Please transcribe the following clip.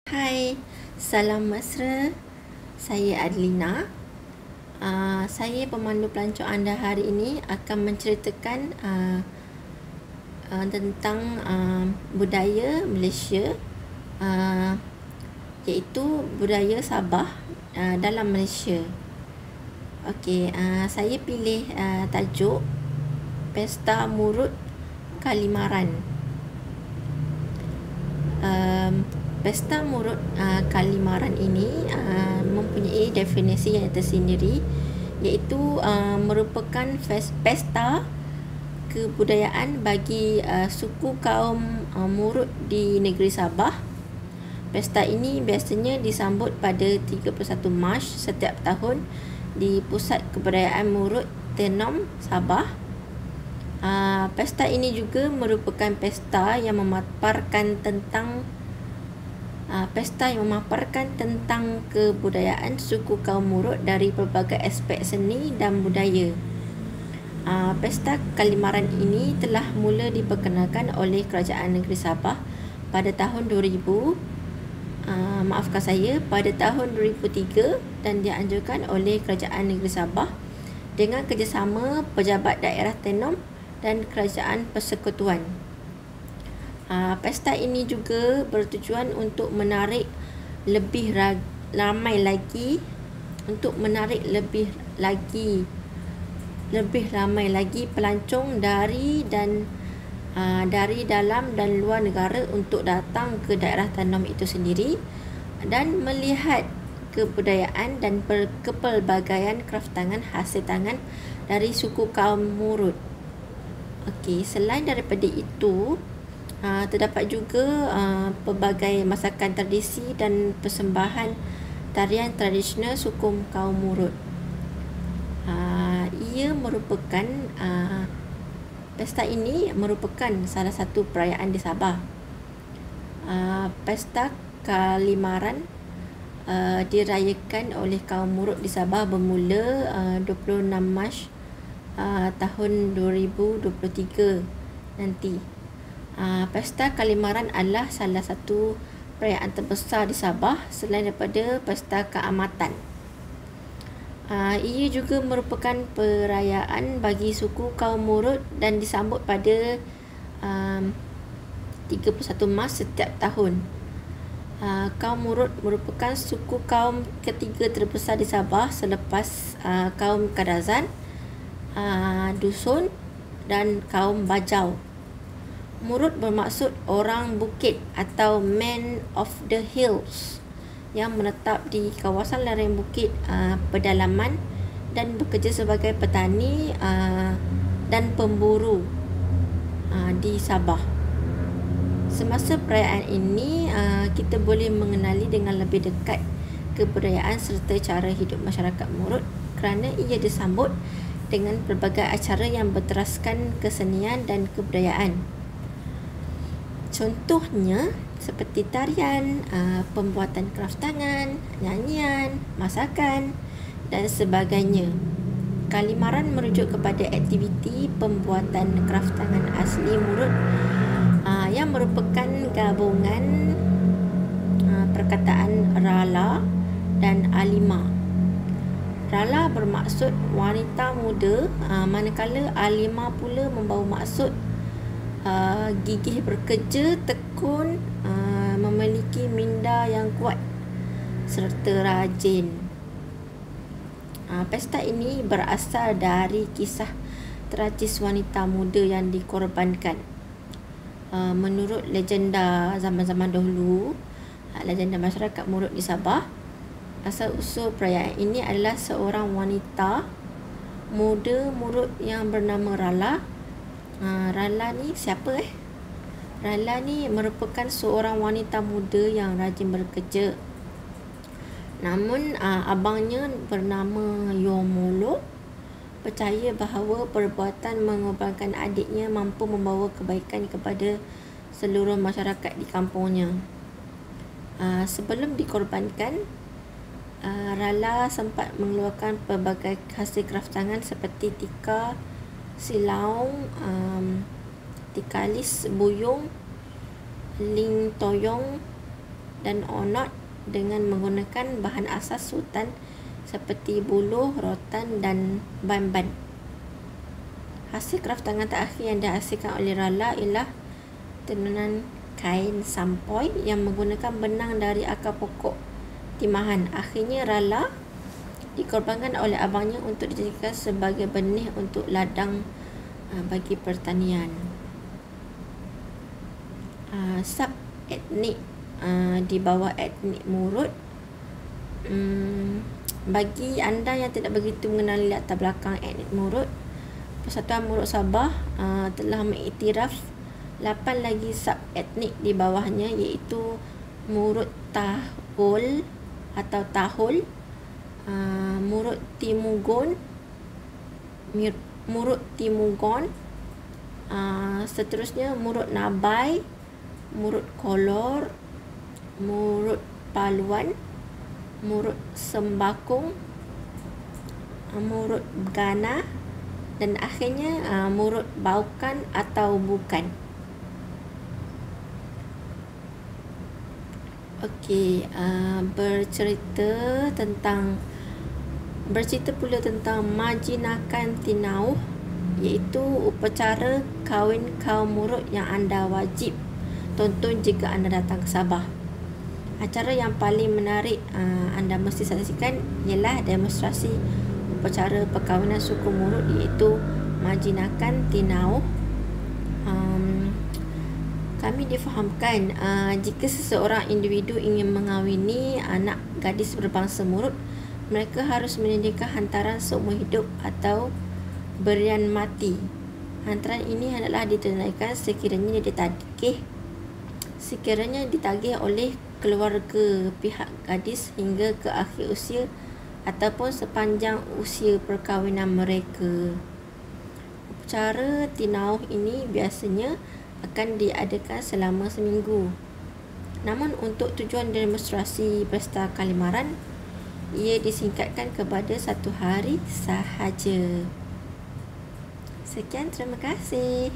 Hai, salam mesra. Saya Adlina. Saya pemandu pelancong anda hari ini akan menceritakan tentang budaya Malaysia, iaitu budaya Sabah dalam Malaysia. Okey, saya pilih tajuk Pesta Murut Kalimaran. Pesta Murut Kalimaran ini mempunyai definisi yang tersendiri, iaitu merupakan pesta kebudayaan bagi suku kaum Murut di negeri Sabah. Pesta ini biasanya disambut pada 31 Mac setiap tahun di Pusat Kebudayaan Murut Tenom, Sabah. Pesta ini juga merupakan pesta yang memaparkan tentang kebudayaan suku kaum Murut dari pelbagai aspek seni dan budaya. Pesta Kalimaran ini telah mula diperkenalkan oleh Kerajaan Negeri Sabah pada tahun 2000, pada tahun 2003 dan dianjurkan oleh Kerajaan Negeri Sabah dengan kerjasama Pejabat Daerah Tenom dan Kerajaan Persekutuan. Pesta ini juga bertujuan untuk menarik lebih ramai lagi pelancong dari dalam dan luar negara untuk datang ke daerah Tenom itu sendiri dan melihat kebudayaan dan kepelbagaian kraftangan hasil tangan dari suku kaum Murut. Okey, selain daripada itu, terdapat juga pelbagai masakan tradisi dan persembahan tarian tradisional suku kaum Murut. Pesta ini merupakan salah satu perayaan di Sabah. Pesta Kalimaran dirayakan oleh kaum Murut di Sabah bermula 26 Mac tahun 2023 nanti. Pesta Kalimaran adalah salah satu perayaan terbesar di Sabah selain daripada Pesta Keamatan. Ia juga merupakan perayaan bagi suku kaum Murut dan disambut pada 31 Mac setiap tahun. Kaum Murut merupakan suku kaum ketiga terbesar di Sabah selepas kaum Kadazan, Dusun dan kaum Bajau. Murut bermaksud orang bukit atau man of the hills yang menetap di kawasan lereng bukit pedalaman dan bekerja sebagai petani dan pemburu di Sabah. Semasa perayaan ini kita boleh mengenali dengan lebih dekat kebudayaan serta cara hidup masyarakat Murut kerana ia disambut dengan pelbagai acara yang berteraskan kesenian dan kebudayaan. Contohnya seperti tarian, pembuatan kraftangan, nyanyian, masakan dan sebagainya. Kalimaran merujuk kepada aktiviti pembuatan kraftangan asli Murut yang merupakan gabungan perkataan Rala dan Alima. Rala bermaksud wanita muda, manakala Alima pula membawa maksud gigih bekerja, tekun, memiliki minda yang kuat serta rajin. Pesta ini berasal dari kisah tragis wanita muda yang dikorbankan. Menurut legenda zaman-zaman dahulu, legenda masyarakat Murut di Sabah, asal usul perayaan ini adalah seorang wanita muda Murut yang bernama Rala. Rala ni siapa Rala ni merupakan seorang wanita muda yang rajin bekerja. Namun abangnya bernama Yomolo percaya bahawa perbuatan mengorbankan adiknya mampu membawa kebaikan kepada seluruh masyarakat di kampungnya. Sebelum dikorbankan, Rala sempat mengeluarkan pelbagai hasil kraftangan seperti tikar, silaung, tikalis, buyung, ling toyong, dan onot dengan menggunakan bahan asas sultan seperti buluh, rotan dan ban-ban. Hasil kraf tangan terakhir yang dihasilkan oleh Rala ialah tenunan kain sampoi yang menggunakan benang dari akar pokok timahan. Akhirnya Rala dikorbankan oleh abangnya untuk dijadikan sebagai benih untuk ladang bagi pertanian. Sub etnik di bawah etnik Murut. Bagi anda yang tidak begitu mengenali latar belakang etnik Murut, Persatuan Murut Sabah telah mengiktiraf 8 lagi sub etnik di bawahnya, iaitu Murut Tahul atau Tahul, Murut Timugon, Murut Timugon, seterusnya Murut Nabai, Murut Kolor, Murut Paluan, Murut Sembakung, Murut Gana, dan akhirnya Murut Baukan atau Bukan. Okey, bercerita pula tentang Majinakan Tinauh, iaitu upacara kahwin kaum Murut yang anda wajib tonton jika anda datang ke Sabah. Acara yang paling menarik anda mesti saksikan ialah demonstrasi upacara perkahwinan suku Murut, iaitu Majinakan Tinauh. Kami difahamkan jika seseorang individu ingin mengahwini anak gadis berbangsa Murut, mereka harus menyediakan hantaran seumur hidup atau berian mati. Hantaran ini hendaklah ditunaikan sekiranya ditagih oleh keluarga pihak gadis hingga ke akhir usia ataupun sepanjang usia perkahwinan mereka. Upacara Tinauh ini biasanya akan diadakan selama seminggu. Namun untuk tujuan demonstrasi pesta kalimaran, ia disingkatkan kepada 1 hari sahaja. Sekian, terima kasih.